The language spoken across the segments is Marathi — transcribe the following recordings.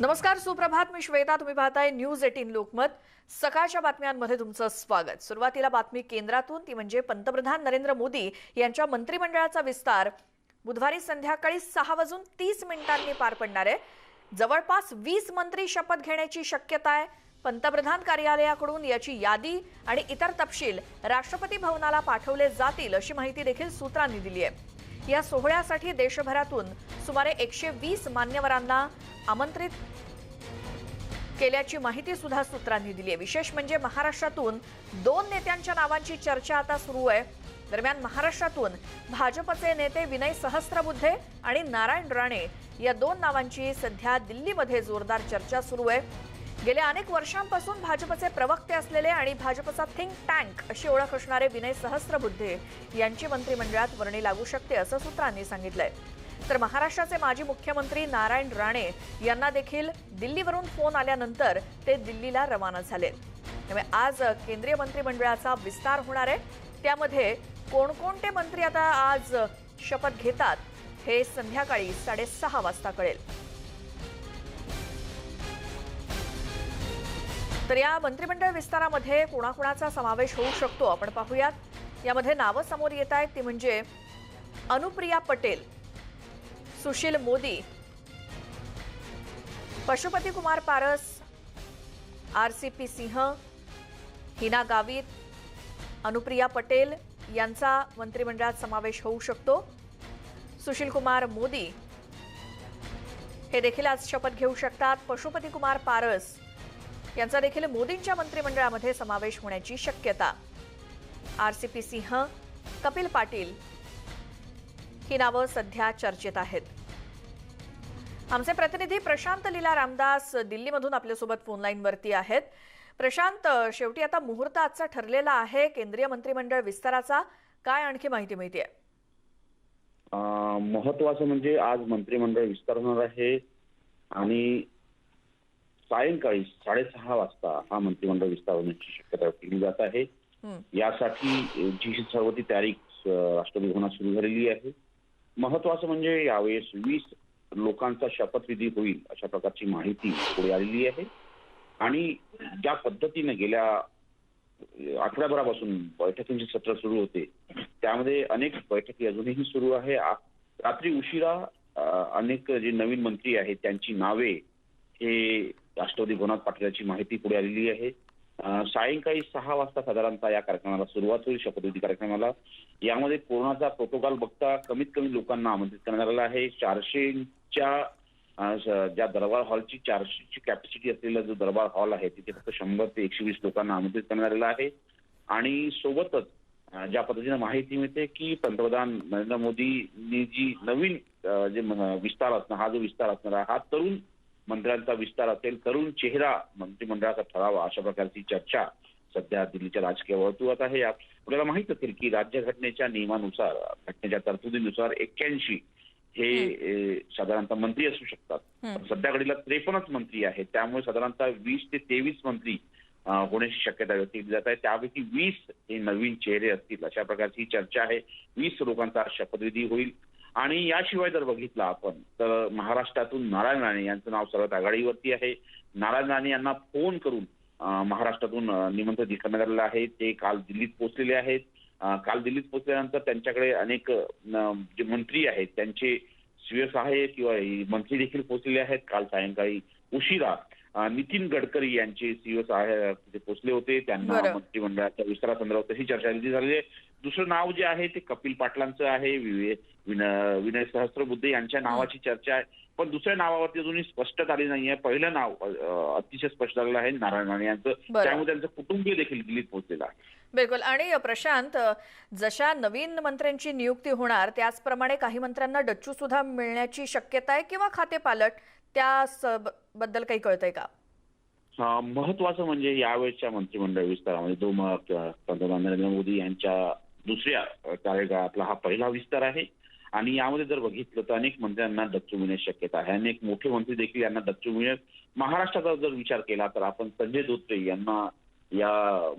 नमस्कार, सुप्रभात. मी श्वेता. तुम्ही पाहताय न्यूज 18 लोकमत. सकाळच्या बातम्यांमध्ये तुमचं स्वागत. सुरुवातीला बातमी केंद्रातून, ती म्हणजे पंतप्रधान नरेंद्र मोदी यांच्या मंत्रिमंडळाचा विस्तार बुधवारी संध्याकाळी 6:30 पार पडणार आहे. जवळपास 20 मंत्री शपथ घेण्याची शक्यता आहे. पंतप्रधान कार्यालयाकडून याची यादी आणि इतर तपशील राष्ट्रपती भवनाला पाठवले जातील अशी माहिती देखील सूत्रांनी दिली आहे. या सोहळ्यासाठी देशभरातून सुमारे 120 मान्यवरांना आमंत्रित केल्याची माहिती सुद्धा सूत्रांनी दिली आहे. विशेष म्हणजे महाराष्ट्रातून 2 नेत्यांच्या नावांची चर्चा आता सुरू आहे. दरम्यान महाराष्ट्रातून भाजपचे नेते विनय सहस्त्रबुद्धे आणि नारायण राणे या 2 नावांची सध्या दिल्लीमध्ये जोरदार चर्चा सुरू आहे. गेल्या अनेक वर्षांपासून भाजपचे प्रवक्ते असलेले आणि भाजपचा थिंक टँक अशी ओळख असणारे विनय सहस्त्रबुद्धे यांची मंत्रिमंडळात वर्णी लागू शकते असं सूत्रांनी सांगितलंय. तर महाराष्ट्राचे माजी मुख्यमंत्री नारायण राणे यांना देखील दिल्लीवरून फोन आल्यानंतर ते दिल्लीला रवाना झाले. त्यामुळे आज केंद्रीय मंत्रिमंडळाचा विस्तार होणार आहे. त्यामध्ये कोणकोणते मंत्री आता आज शपथ घेतात हे संध्याकाळी 6:30 वाजता कळेल. तर या मंत्रिमंडळ विस्तारामध्ये कोणाकोणाचा समावेश होऊ शकतो आपण पाहूयात. यामध्ये नावं समोर येत आहेत ती म्हणजे अनुप्रिया पटेल, सुशील मोदी, पशुपती कुमार पारस, आरसीपी सिंह, हिना गावित, अनुप्रिया पटेल यांचा मंत्रिमंडळात समावेश होऊ शकतो. सुशील कुमार मोदी हे देखील आज शपथ घेऊ शकतात. पशुपती कुमार पारस यांचा देखील मोदींच्या मंत्रिमंडळामध्ये समावेश होण्याची शक्यता. आरसीपी सिंह, कपिल पाटील ही नावं सध्या चर्चेत आहेत. आमचे प्रतिनिधी प्रशांत लीला रामदास दिल्लीमधून आपल्यासोबत फोन लाईनवरती आहेत. प्रशांत, शेवटी आता मुहूर्त आजचा ठरलेला आहे केंद्रीय मंत्रिमंडळ विस्ताराचा. काय आणखी माहिती मिळतेय? महत्वाचं म्हणजे आज मंत्रिमंडळ विस्तार होणार आहे आणि सायंकाळी 6:30 वाजता हा मंत्रिमंडळ विस्तार होण्याची शक्यता केली जात आहे. यासाठी जी सर्व ती तयारी राष्ट्रपती भवनात सुरू झालेली आहे. महत्वाचं म्हणजे यावेळेस 20 लोकांचा शपथविधी होईल अशा प्रकारची माहिती पुढे आलेली आहे. आणि ज्या पद्धतीने गेल्या आठवड्याभरापासून बैठकींचे सत्र सुरू होते त्यामध्ये अनेक बैठकी अजूनही सुरू आहे. रात्री उशिरा अनेक जे नवीन मंत्री आहेत त्यांची नावे हे राष्ट्रपती भवनात पाठवल्याची माहिती पुढे आलेली आहे. सायंकाळी 6 वाजता साधारणतः या कार्यक्रमाला सुरुवात होईल, शपथविधी कार्यक्रमाला. यामध्ये कोरोनाचा प्रोटोकॉल बघता कमीत कमी लोकांना आमंत्रित करण्यात आलं आहे. 400च्या ज्या दरबार हॉलची 400ची कॅपॅसिटी असलेला जो दरबार हॉल आहे तिथे फक्त 100 ते 120 लोकांना आमंत्रित करण्यात आलेलं आहे. आणि सोबतच ज्या पद्धतीने माहिती मिळते की पंतप्रधान नरेंद्र मोदींनी जी नवीन जे विस्तार असणार, हा जो विस्तार असणार हा तरुण मंत्र्यांचा विस्तार असेल, तरुण चेहरा मंत्रिमंडळाचा ठरावा अशा प्रकारची चर्चा सध्या दिल्लीच्या राजकीय वर्तुळात आहे. आपल्याला माहित असेल की राज्यघटनेच्या नियमानुसार, घटनेच्या तरतुदीनुसार 81 हे साधारणतः मंत्री असू शकतात. सध्या घडीला 53च मंत्री आहेत. त्यामुळे साधारणतः 20 ते 23 मंत्री होण्याची शक्यता व्यक्त केली जात आहे. त्यापैकी 20 हे नवीन चेहरे असतील अशा प्रकारची चर्चा आहे. 20 लोकांचा शपथविधी होईल. आणि याशिवाय जर बघितलं आपण तर महाराष्ट्रातून नारायण राणे यांचं नाव सर्वात आघाडीवरती आहे. नारायण राणे यांना फोन करून महाराष्ट्रातून निमंत्रित करण्यात आलेलं आहे. ते काल दिल्लीत पोहोचलेले आहेत. काल दिल्लीत पोहोचल्यानंतर त्यांच्याकडे अनेक जे मंत्री आहेत त्यांचे शिवसहाय्यक किंवा मंत्री देखील पोहोचलेले आहेत. काल सायंकाळी उशिरा नितीन गडकरी यांचे शिवसहाय्यक तिथे पोहोचले होते. त्यांना मंत्रिमंडळाच्या विस्तारासंदर्भात तशी चर्चा झाली आहे. दुसरं नाव जे आहे ते कपिल पाटलांचं आहे. विनय सहस्त्रबुद्धे यांच्या नावाची चर्चा आहे. पण दुसऱ्या नावावरती अजूनही स्पष्टता आली नाहीये. पहिलं नाव अतिशय स्पष्ट झालेलं आहे नारायण राणे यांचं. त्यामुळे त्यांचं कुटुंबीय देखील दिल्लीत पोहोचलेलं आहे. बिलकुल. आणि प्रशांत, जशा नवीन मंत्र्यांची नियुक्ती होणार त्याचप्रमाणे काही मंत्र्यांना डच्चू सुद्धा मिळण्याची शक्यता आहे किंवा खातेपालट, त्या बद्दल काही कळतंय का? महत्वाचं म्हणजे यावेळेच्या मंत्रिमंडळ विस्तारामध्ये पंतप्रधान नरेंद्र मोदी यांच्या दुसऱ्या कार्यकाळातला हा पहिला विस्तार आहे. आणि यामध्ये जर बघितलं तर अनेक मंत्र्यांना डच्चू मिळण्याची शक्यता आहे. अनेक मोठे मंत्री देखील यांना डच्चू मिळेल. महाराष्ट्राचा जर विचार केला तर आपण संजय धोत्रे यांना या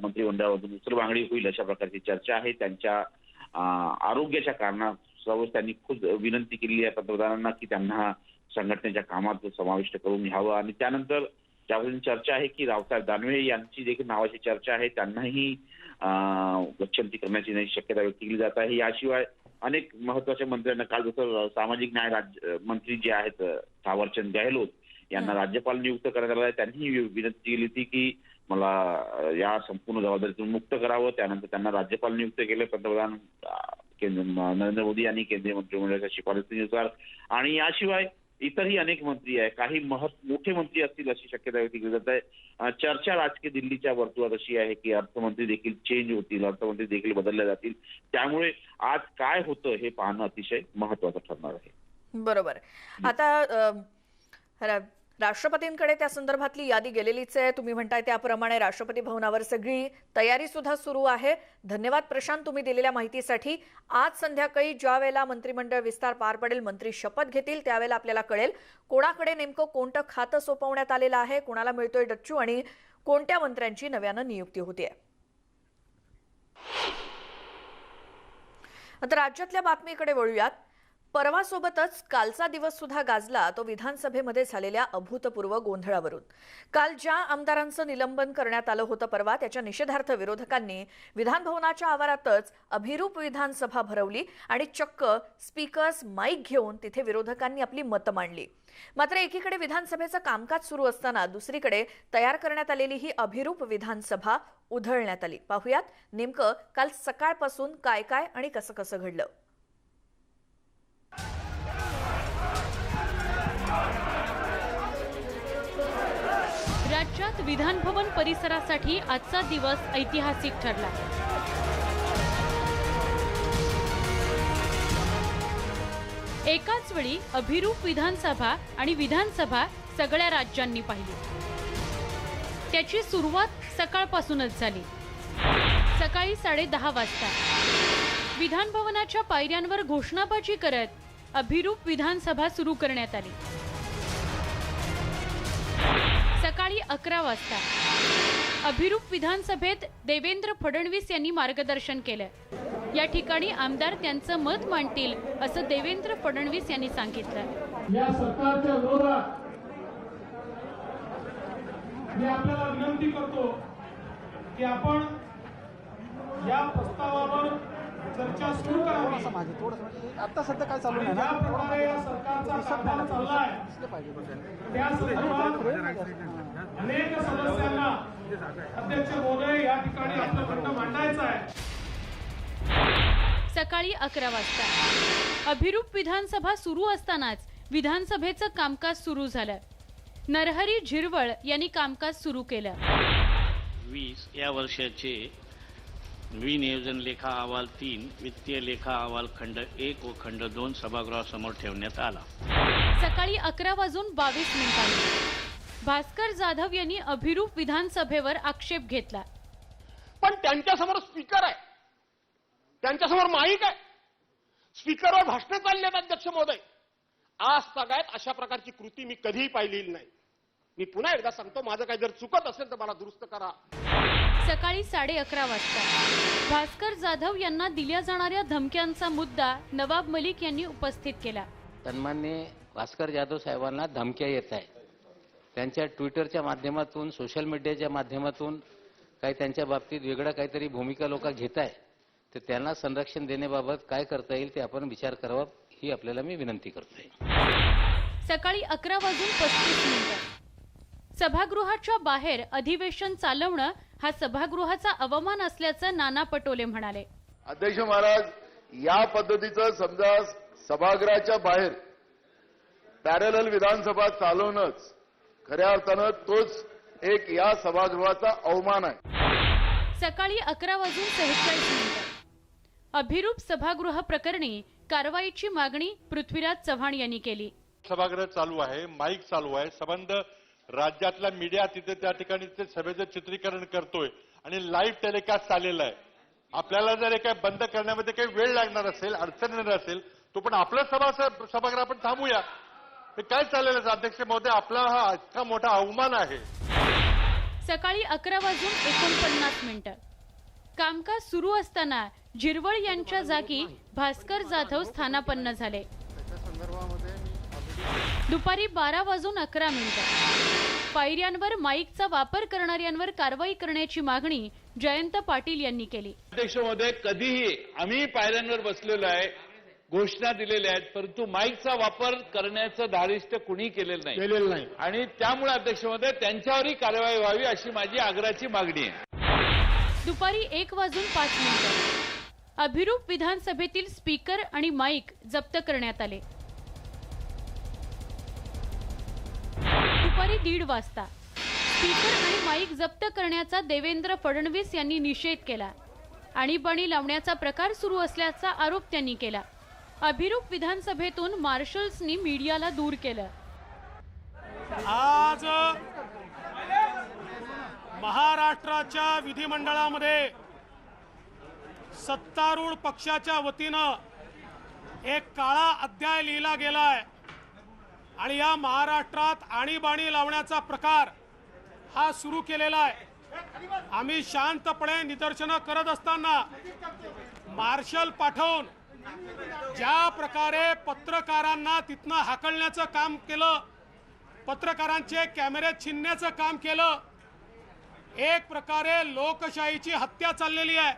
मंत्रिमंडळामधून उसरबांगडी होईल अशा प्रकारची चर्चा आहे. त्यांच्या आरोग्याच्या कारणास्तव त्यांनी खूप विनंती केली आहे पंतप्रधानांना की त्यांना संघटनेच्या कामात समाविष्ट करून घ्यावं आणि त्यानंतर ज्यावेळी चर्चा आहे की रावसाहेब दानवे यांची देखील नावाची चर्चा आहे, त्यांनाही गच्छंती करण्याची शक्यता व्यक्त केली जात आहे. याशिवाय अनेक महत्वाच्या मंत्र्यांना काल जसं सामाजिक न्याय राज्य मंत्री जे आहेत थावरचंद गहलोत यांना राज्यपाल नियुक्त करण्यात आलं आहे. त्यांनी विनंती केली होती की मला या संपूर्ण जबाबदारीतून मुक्त करावं. त्यानंतर त्यांना राज्यपाल नियुक्त केले पंतप्रधान नरेंद्र मोदी यांनी केंद्रीय मंत्रिमंडळाच्या शिफारसीनुसार. आणि याशिवाय इतरही अनेक मंत्री आहे, काही मोठे मंत्री असतील अशी शक्यता व्यक्त केली जात आहे. चर्चा राजकीय दिल्लीच्या वर्तुळात अशी आहे की अर्थमंत्री देखील चेंज होतील, अर्थमंत्री देखील बदलले जातील. त्यामुळे आज काय होतं हे पाहणं अतिशय महत्वाचं ठरणार आहे. बरोबर. आता राष्ट्रपतींकडे त्या संदर्भातली यादी गेलेलीच आहे. तुम्ही म्हणताय त्याप्रमाणे राष्ट्रपती भवनावर सगळी तयारी सुद्धा सुरू आहे. धन्यवाद प्रशांत तुम्ही दिलेल्या माहितीसाठी. आज संध्याकाळी ज्या वेळेला मंत्रिमंडळ विस्तार पार पडेल, मंत्री शपथ घेतील, त्यावेळेला आपल्याला कळेल कोणाकडे नेमकं कोणतं खातं सोपवण्यात आलेलं आहे, कोणाला मिळतोय डच्चू आणि कोणत्या मंत्र्यांची नव्यानं नियुक्ती होतीये. आता राज्यातल्या बातमीकडे वळूयात. परवासोबतच कालचा दिवस सुद्धा गाजला तो विधानसभेमध्ये झालेल्या अभूतपूर्व गोंधळावरून. काल ज्या आमदारांचं निलंबन करण्यात आलं होतं परवा, त्याच्या निषेधार्थ विरोधकांनी विधानभवनाच्या आवारातच अभिरूप विधानसभा भरवली आणि चक्क स्पीकर्स माईक घेऊन तिथे विरोधकांनी आपली मतं मांडली. मात्र एकीकडे विधानसभेचं कामकाज सुरू असताना दुसरीकडे तयार करण्यात आलेली ही अभिरूप विधानसभा उधळण्यात आली. पाहुयात नेमकं काल सकाळपासून काय काय आणि कसं कसं घडलं. राज्यात विधानभवन परिसरासाठी आजचा दिवस ऐतिहासिक ठरला. एकाच वेळी अभिरूप विधानसभा आणि विधानसभा सगळ्या राज्यांनी पाहिली. त्याची सुरुवात सकाळपासूनच झाली. सकाळी 10:30 वाजता विधानभवनाच्या पायऱ्यांवर घोषणाबाजी करत अभिरूप विधानसभा सुरू करण्यात आली. सकाळी 11 वाजता अभिरूप विधानसभेत देवेंद्र फडणवीस यांनी मार्गदर्शन केलं. या ठिकाणी आमदार त्यांचं मत मांडतील असं देवेंद्र फडणवीस यांनी सांगितलं. या सरकारच्या विरोधात मी आपल्याला विनंती करतो की आपण या प्रस्तावावर चर्चा सुरू करावी. आता सध्या काय चालू आहे ज्या प्रकारे या सरकारचा कारभार चाललाय त्या संदर्भात अनेक सदस्यांना अध्यक्ष महोदय या ठिकाणी आपलं म्हणणं मांडायचं आहे. सकाळी 11 वाजता अभिरूप विधानसभा सुरू असतानाच विधानसभेचं कामकाज सुरू झालं. नरहरी झिरवळ यांनी कामकाज सुरू केलं. 20 या वर्षाचे विनियोजन लेखा अहवाल 3 वित्तीय लेखा अहवाल खंड 1 व खंड 2 सभागृहासमोर ठेवण्यात आला. सकाळी 11:22 भास्कर जाधव यांनी अभिरूप विधानसभेवर आक्षेप घेतला. पण त्यांच्यासमोर स्पीकर आहे, त्यांच्यासमोर माईक आहे, स्पीकरवर भाषण चालले आहेत अध्यक्ष महोदय. आज सगळ्यात अशा प्रकारची कृती मी कधीही पाहिलेली नाही. मी पुन्हा एकदा सांगतो, माझं काही जर चुकत असेल तर मला दुरुस्त करा. सकाळी 11:30 वाजता भास्कर जाधव यांना दिल्या जाणाऱ्या धमक्यांचा मुद्दा नवाब मलिक यांनी उपस्थित केला. सन्माननीय भास्कर जाधव साहेबांना धमक्या येत आहे. त्यांच्या ट्विटरच्या माध्यमातून, सोशल मीडियाच्या माध्यमातून काही त्यांच्या बाबतीत वेगळं काहीतरी भूमिका लोक घेत आहे. तर त्यांना संरक्षण देण्याबाबत काय करता येईल ते आपण विचार करावा, ही आपल्याला मी विनंती करतोय. सकाळी 11:35 सभागृहाच्या बाहेर अधिवेशन चालवणं हा सभागृहाचा अवमान असल्याचं नाना पटोले म्हणाले. अध्यक्ष महाराज, या पद्धतीचं समजा सभागृहाच्या बाहेर पॅरलल विधानसभा चालवणंच खऱ्या अर्थानं तोच एक या सभागृहाचा अवमान आहे. सकाळी 11:46 अभिरूप सभागृह प्रकरणी कारवाईची मागणी पृथ्वीराज चव्हाण यांनी केली. सभागृह चालू आहे, माईक चालू आहे, संबंध राज्यातला मीडिया तिथे त्या ठिकाणी ते सभेचं चित्रीकरण करतोय आणि लाईव्ह टेलिकास्ट चाललेला आहे. आपल्याला जर हे काय बंद करण्यामध्ये काही वेळ लागणार असेल, अडचण येणार असेल, तो पण आपलं सभागृह आपण थांबूया. हे काय चाललेलं अध्यक्ष महोदय, आपला हा इतका मोठा अवमान आहे. सकाळी 11:49 कामकाज सुरू असताना झिरवळ यांच्या जागी भास्कर जाधव स्थानापन्न झाले. दुपारी 12:11 पायऱ्यांवर माईकचा वापर करणाऱ्यांवर कारवाई करण्याची मागणी जयंत पाटील यांनी केली. अध्यक्ष महोदय, कधीही आम्ही पायऱ्यांवर बसलेलो आहे, घोषणा दिलेल्या आहेत, परंतु माईकचा वापर करण्याचं धारिष्ट्य कुणी केलेलं नाही आणि त्यामुळे अध्यक्ष महोदय त्यांच्यावरही कारवाई व्हावी अशी माझी आग्रहाची मागणी आहे. दुपारी 1:05 अभिरूप विधानसभेतील स्पीकर आणि माईक जप्त करण्यात आले. दुपारी 1:30 वाजता स्पीकर आणि माईक जप्त करण्याचा देवेंद्र फडणवीस यांनी निषेध केला. आणीबाणी लावण्याचा प्रकार सुरू असल्याचा आरोप त्यांनी केला. अभिरूप विधानसभेतून मार्शल्सनी मीडियाला दूर केलं. आज महाराष्ट्राच्या विधिमंडळामध्ये सत्तारूढ पक्षाच्या वतीनं एक काळा अध्याय लिहिला गेलाय आणि या महाराष्ट्रात आणीबाणी लावण्याचा प्रकार हा सुरू केलेला आहे. आम्ही शांतपणे निदर्शनं करत असताना मार्शल पाठवून ज्या प्रकारे पत्रकारांना तिथनं हाकलण्याचं काम केलं, पत्रकारांचे कॅमेरे छीनण्याचं काम केलं, एक प्रकारे लोकशाहीची हत्या चाललेली आहे.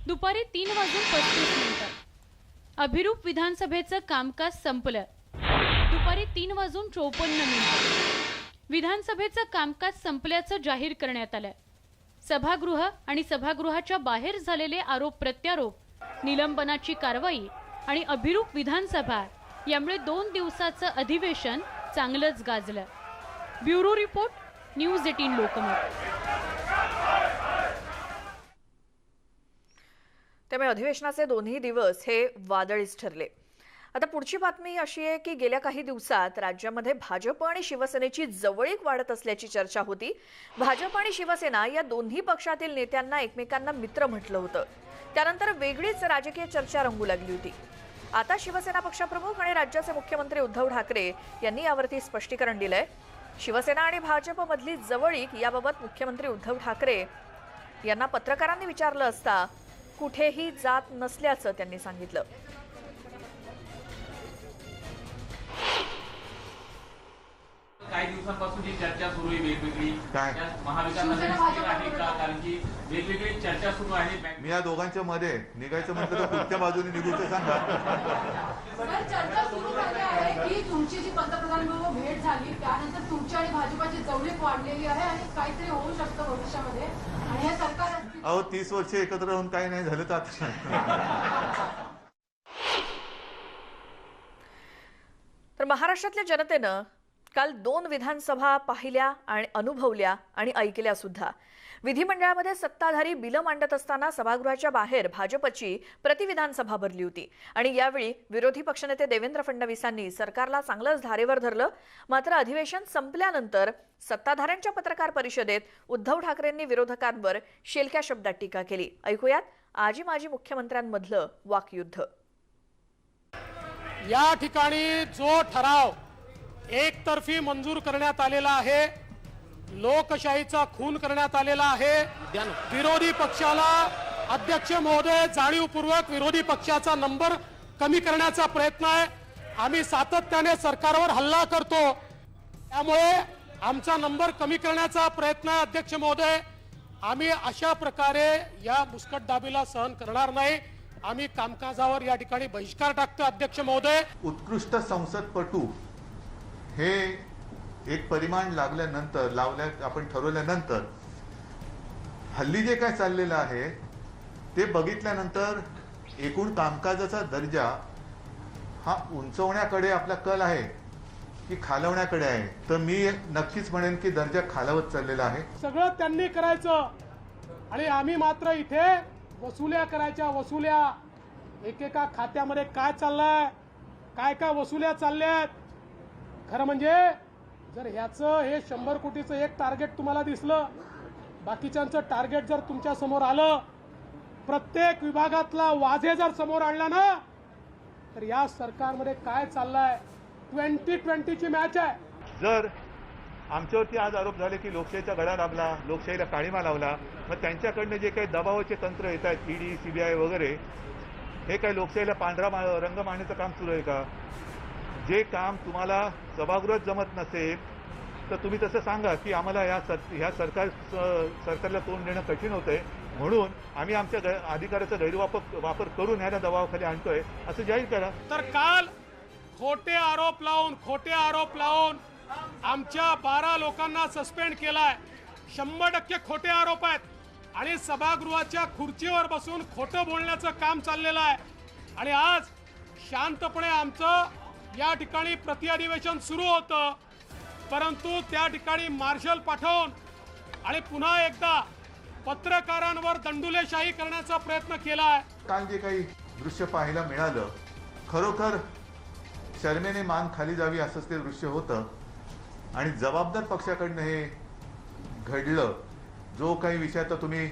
दुपारी 3:35 अभिरूप विधानसभेचं कामकाज संपलं. दुपारी 3:54 विधानसभेचं कामकाज संपल्याचं जाहीर करण्यात आलं. सभागृह आणि सभागृहाच्या बाहेर झालेले आरोप प्रत्यारोप, निलंबनाची कारवाई आणि अभिरूप विधानसभा यामुळे 2 दिवसाचं अधिवेशन चांगलंच गाजलं. Bureau report, news 18 Lokmat. त्यामुळे अधिवेशनाचे दोन्ही दिवस हे वादळीच ठरले. आता पुढची बातमी अशी आहे की गेल्या काही दिवसात राज्यामध्ये भाजप आणि शिवसेनेची जवळीक वाढत असल्याची चर्चा होती. भाजप आणि शिवसेना या दोन्ही पक्षातील नेत्यांना एकमेकांना मित्र म्हटलं होतं. त्यानंतर वेगळीच राजकीय चर्चा रंगू लागली होती. आता शिवसेना पक्षप्रमुख आणि राज्याचे मुख्यमंत्री उद्धव ठाकरे यांनी यावरती स्पष्टीकरण दिलंय. शिवसेना आणि भाजपमधली जवळीक याबाबत मुख्यमंत्री उद्धव ठाकरे यांना पत्रकारांनी विचारलं असता कुठेही जात नसल्याचं त्यांनी सांगितलं. काही दिवसांपासून ही चर्चा सुरू आहे वेगवेगळी महाविकास आहे का, कारण की वेगवेगळी चर्चा सुरू आहे. मी या दोघांच्या मध्ये निघायचं म्हटलं तर कुठच्या बाजूने निघू ते सांगा. चर्चा सुरू झाली आहे की तुमची जी पंतप्रधानांबरोबर भेट झाली त्यानंतर तुमची आणि भाजपाची जवळीक वाढलेली आहे आणि काहीतरी होऊ शकतं भविष्यामध्ये आणि हे सरकार. अहो 30 वर्ष एकत्र राहून काही नाही झालं तर तर महाराष्ट्रातल्या जनतेनं काल 2 विधानसभा पाहिल्या आणि अनुभवल्या आणि ऐकल्या सुद्धा. विधिमंडळामध्ये सत्ताधारी बिलं मांडत असताना सभागृहाच्या बाहेर भाजपची प्रतिविधानसभा भरली होती आणि यावेळी विरोधी पक्षनेते देवेंद्र फडणवीसांनी सरकारला चांगलंच धारेवर धरलं. मात्र अधिवेशन संपल्यानंतर सत्ताधाऱ्यांच्या पत्रकार परिषदेत उद्धव ठाकरेंनी विरोधकांवर शेलक्या शब्दात टीका केली. ऐकूयात आजी माजी मुख्यमंत्र्यांमधलं वाकयुद्ध. या ठिकाणी जो ठराव एकतर्फी मंजूर करण्यात आलेला आहे, लोकशाहीचा खून करण्यात आलेला आहे. विरोधी पक्षाला अध्यक्ष महोदय जाणीवपूर्वक विरोधी पक्षाचा नंबर कमी करण्याचा प्रयत्न आहे. आम्ही सातत्याने सरकारवर हल्ला करतो, त्यामुळे आमचा नंबर कमी करण्याचा प्रयत्न आहे. अध्यक्ष महोदय, आम्ही अशा प्रकारे या मुस्कटदाबीला सहन करणार नाही. आम्ही कामकाजावर या ठिकाणी बहिष्कार टाकतो. अध्यक्ष महोदय, उत्कृष्ट संसदपटू हे एक परिमाण आपण ठरवल्यानंतर हल्ली जे काय चाललेलं आहे ते बघितल्यानंतर एकूण कामकाजाचा दर्जा हा उंचवण्याकडे आपला कल आहे की खालवण्याकडे आहे. तर मी नक्कीच म्हणेन की दर्जा खालावत चाललेला आहे. सगळं त्यांनी करायचं आणि आम्ही मात्र इथे वसुल्या करायच्या. वसुल्या एकेका खात्यामध्ये काय चाललंय, काय काय वसुल्या चालल्यात. खरं म्हणजे जर ह्याचं हे 100 कोटीचं एक टार्गेट तुम्हाला दिसलं, बाकीच्यांचं टार्गेट जर तुमच्या समोर आलं, प्रत्येक विभागातला वाझे जर समोर आणला ना, तर या सरकारमध्ये काय चाललंय 2020ची मॅच आहे. जर आमच्यावरती आज आरोप झाले की लोकशाहीचा गळा दाबला, लोकशाहीला काळीमा लावला, मग त्यांच्याकडनं जे काही दबावाचे तंत्र येत आहेत, ईडी सीबीआय वगैरे, हे काही लोकशाहीला पांढरा रंग मारण्याचं काम सुरू आहे का? जे काम तुम्हाला सभागृहात जमत नसेल तर तुम्ही तसं सांगा की आम्हाला ह्या सरकारला तोंड देणं कठीण होतंय, म्हणून आम्ही आमच्या अधिकाराचा गैरवापर करून ह्याला दबावाखाली आणतोय असं जाहीर करा. तर काल खोटे आरोप लावून आमच्या 12 लोकांना सस्पेंड केलाय. 100% खोटे आरोप आहेत आणि सभागृहाच्या खुर्चीवर बसून खोटं बोलण्याचं काम चाललेलं आहे. आणि आज शांतपणे आमचं या ठिकाणी प्रतिअधिवेशन सुरू होतं, परंतु त्या ठिकाणी मार्शल पाठवून आणि पुन्हा एकदा पत्रकारांवर दंडुलेशाही करण्याचा प्रयत्न केलाय. काल जे काही दृश्य पाहायला मिळालं, खरोखर शर्मेने मान खाली जावी असंच ते दृश्य होतं. आणि जबाबदार पक्षाकडनं हे घडलं. जो काही विषय तर तुम्ही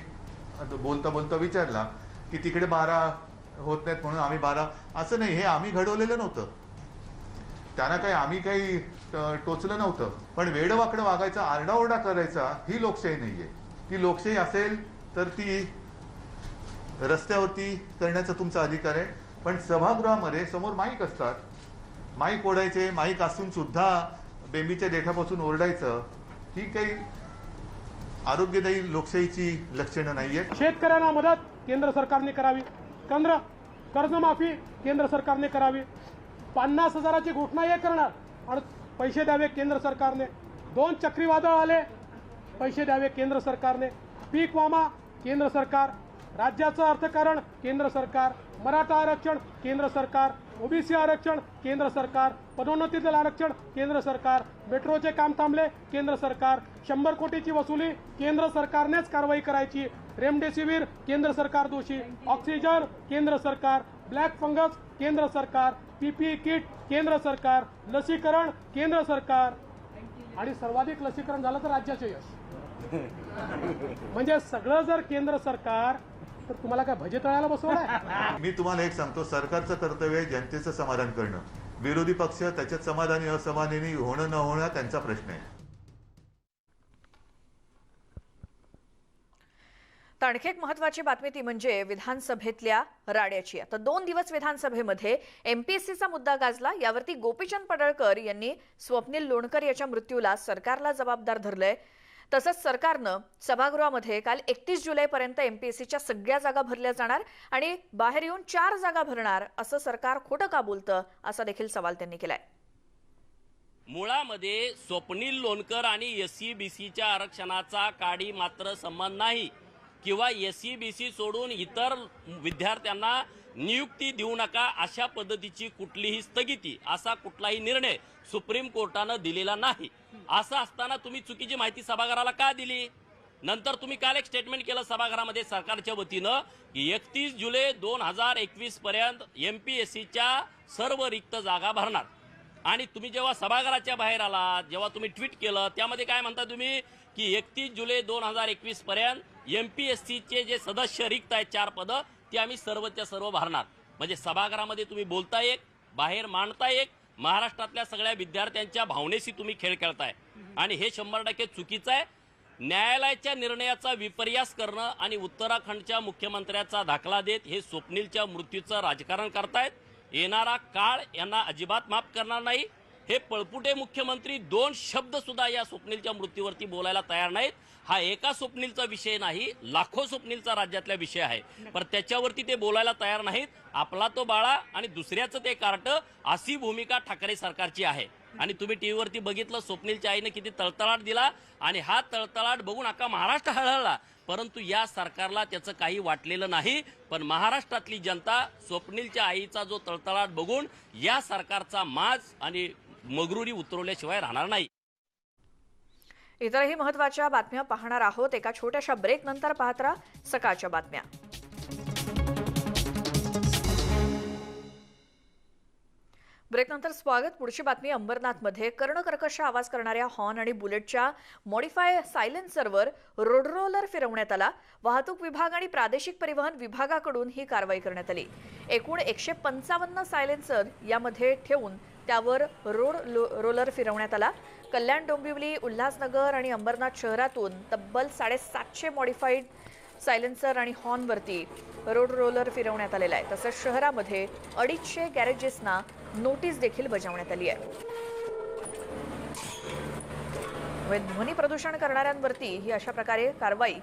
बोलता विचारला की तिकडे 12 होत नाहीत म्हणून आम्ही 12, असं नाही. हे आम्ही घडवलेलं नव्हतं, त्यांना काही आम्ही काही टोचलं नव्हतं. पण वेडवाकडं वागायचा, आरडाओरडा करायचा ही लोकशाही नाहीये. ती लोकशाही असेल तर ती रस्त्यावरती करण्याचा तुमचा अधिकार आहे. पण सभागृहामध्ये समोर माईक असतात, माईक ओढायचे, माईक असून सुद्धा बेंबीच्या देठापासून ओरडायचं, ही काही आरोग्यदायी लोकशाहीची लक्षणं नाहीये. शेतकऱ्यांना मदत केंद्र सरकारने करावी, कर्जमाफी केंद्र सरकारने करावी, 50,000ची घोषणा हे करणार आणि पैसे द्यावे केंद्र सरकारने. 2 चक्रीवादळ आले, पैसे द्यावे केंद्र सरकारने. पीक विमा केंद्र सरकार, राज्याचं अर्थकारण केंद्र सरकार, मराठा आरक्षण केंद्र सरकार, ओबीसी आरक्षण केंद्र सरकार, पदोन्नतीतील आरक्षण केंद्र सरकार, मेट्रोचे काम थांबले केंद्र सरकार, 100 कोटीची वसुली केंद्र सरकारनेच कारवाई करायची. रेमडेसिवीर केंद्र सरकार दोषी, ऑक्सिजन केंद्र सरकार, ब्लॅक फंगस केंद्र सरकार, पीपीई किट केंद्र सरकार, लसीकरण केंद्र सरकार. आणि सर्वाधिक लसीकरण झालं तर राज्याचे यश. म्हणजे सगळं जर केंद्र सरकार, तर तुम्हाला काय भजे तळायला बसवलंय? मी तुम्हाला एक सांगतो, सरकारचं कर्तव्य आहे जनतेचं समाधान करणं. विरोधी पक्ष त्याच्यात समाधानी असमाधानी होणं न होणं त्यांचा प्रश्न आहे. तर आणखी एक महत्त्वाची बातमी ती म्हणजे विधानसभेतल्या राड्याची. आता 2 दिवस विधानसभेमध्ये एमपीएससीचा मुद्दा गाजला. यावरती गोपीचंद पडळकर यांनी स्वप्नील लोणकर याच्या मृत्यूला सरकारला जबाबदार धरलंय. तसंच सरकारनं सभागृहामध्ये काल 31 जुलैपर्यंत एमपीएससीच्या सगळ्या जागा भरल्या जाणार आणि बाहेर येऊन 4 जागा भरणार असं सरकार खोटं का बोलतं, असा देखील सवाल त्यांनी केलाय. मुळामध्ये स्वप्नील लोणकर आणि एससीबीसीच्या आरक्षणाचा काडी मात्र संबंध नाही किंवा एससीबीसी सोडून इतर विद्यार्थ्यांना नियुक्ती देऊ नका अशा पद्धतीची कुठलीही स्थगिती, असा कुठलाही निर्णय सुप्रीम कोर्टानं दिलेला नाही. असं असताना तुम्ही चुकीची माहिती सभागृहाला का दिली? नंतर तुम्ही काल एक स्टेटमेंट केलं सभागृहामध्ये सरकारच्या वतीनं की 31 जुलै 2021 पर्यंत एमपीएससीच्या सर्व रिक्त जागा भरणार. आणि तुम्ही जेव्हा सभागृहाच्या बाहेर आलात, जेव्हा तुम्ही ट्विट केलं, त्यामध्ये काय म्हणता तुम्ही की 31 जुलै 2021 पर्यंत एमपीएससीचे जे सदस्य रिक्त आहेत 4 पदं, ते आम्ही सर्वच्या सर्व भरणार. म्हणजे सभागृहामध्ये तुम्ही बोलता एक, बाहेर मांडता एक, महाराष्ट्रातल्या सगळ्या विद्यार्थ्यांच्या भावनेशी तुम्ही खेळ खेळताय आणि हे 100% चुकीचं आहे. न्यायालयाच्या निर्णयाचा विपर्यास करणं आणि उत्तराखंडच्या मुख्यमंत्र्याचा दाखला देत हे स्वप्नीलच्या मृत्यूचं राजकारण करतायत. येणारा काळ यांना अजिबात माफ करणार नाही. हे पळपुटे मुख्यमंत्री 2 शब्द सुद्धा या स्वप्नीलच्या मृत्यूवरती बोलायला तयार नाहीत. हा एका स्वप्नीलचा विषय नाही, लाखो स्वप्नीलचा राज्यातला विषय आहे, पण त्याच्यावरती ते बोलायला तयार नाहीत. आपला तो बाळा आणि दुसऱ्याचं ते कार्ट, अशी भूमिका ठाकरे सरकारची आहे. आणि तुम्ही टीव्हीवरती बघितलं स्वप्नीलच्या आईने किती तळतळाट दिला आणि हा तळतळाट बघून अख्खा महाराष्ट्र हळहळला, परंतु या सरकारला त्याचं काही वाटलेलं नाही. पण महाराष्ट्रातली जनता स्वप्नीलच्या आईचा जो तळतळाट बघून या सरकारचा माज आणि मगरुरी उतरवल्याशिवाय राहणार नाही. इतरही महत्त्वाच्या बातम्या पाहणार आहोत. एका छोट्याशा ब्रेक नंतर पाहत राहा सकाळच्या बातम्या. ब्रेकनंतर स्वागत. पुढची बातमी अंबरनाथमध्ये कर्णकर्कश आवाज करणाऱ्या हॉर्न आणि बुलेटच्या मॉडिफाय सायलेन्सरवर रोड रोलर फिरवण्यात आला. वाहतूक विभाग आणि प्रादेशिक परिवहन विभागाकडून ही कारवाई करण्यात आली. एकूण 155 सायलेन्सर यामध्ये ठेवून त्यावर रोड रोलर फिरवण्यात आला. कल्याण, डोंबिवली, उल्हासनगर आणि अंबरनाथ शहरातून तब्बल 750 मॉडिफाईड सायलेन्सर आणि हॉर्नवरती रोड रोलर फिरवण्यात आलेला आहे. तसंच शहरामध्ये 250 गॅरेजेसना नोटीस देखील बजावण्यात आली आहे. ध्वनी प्रदूषण करणाऱ्यांवरती ही अशा प्रकारे कारवाई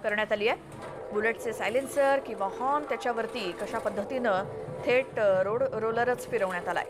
करण्यात आली आहे. बुलेटचे सायलेन्सर किंवा हॉर्न त्याच्यावरती कशा पद्धतीनं थेट रोड रोलरच फिरवण्यात आलाय.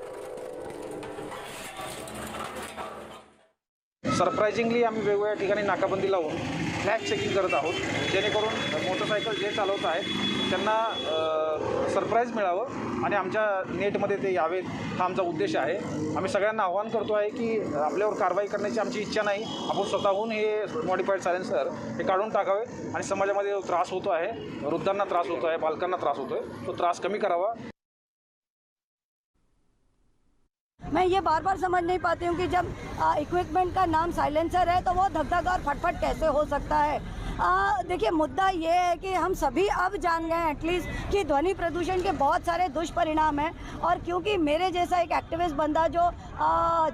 सरप्राइझिंगली आम्ही वेगवेगळ्या ठिकाणी नाकाबंदी लावून फ्लॅग चेकिंग करत आहोत, जेणेकरून मोटरसायकल जे चालवत आहेत त्यांना सरप्राईज मिळावं आणि आमच्या नेटमध्ये ते यावेत, हा आमचा उद्देश आहे. आम्ही सगळ्यांना आवाहन करतो आहे की आपल्यावर कारवाई करण्याची आमची इच्छा नाही. आपण स्वतःहून हे मॉडिफाईड सायलेन्सर हे काढून टाकावे आणि समाजामध्ये जो त्रास होतो आहे, वृद्धांना त्रास होतो आहे, बालकांना त्रास होतो आहे, तो त्रास कमी करावा. मैं ये बार बार समझ नहीं पाती हूँ कि जब इक्विपमेंट का नाम साइलेंसर है तो वो धक-धक और फटफट कैसे हो सकता है. देखिए, मुद्दा ये है कि हम सभी अब जान गए हैं एटलीस्ट कि ध्वनि प्रदूषण के बहुत सारे दुष्परिणाम हैं. और क्योंकि मेरे जैसा एक एक्टिविस्ट बंदा जो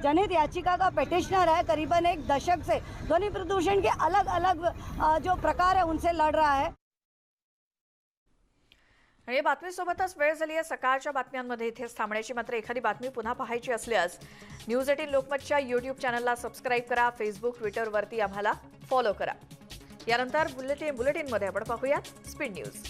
जनहित याचिका का पेटिशनर है, करीबन 1 दशक से ध्वनि प्रदूषण के अलग अलग जो प्रकार है उनसे लड़ रहा है. आणि बातमीसोबतच वेळ झाली आहे सकाळच्या बातम्यांमध्ये इथेच थांबण्याची. मात्र एखादी बातमी पुन्हा पाहायची असल्यास न्यूज 18 लोकमतच्या यूट्यूब चॅनलला सबस्क्राईब करा. फेसबुक, ट्विटरवरती आम्हाला फॉलो करा. यानंतर बुलेटिनमध्ये आपण पाहूयात स्पीड न्यूज.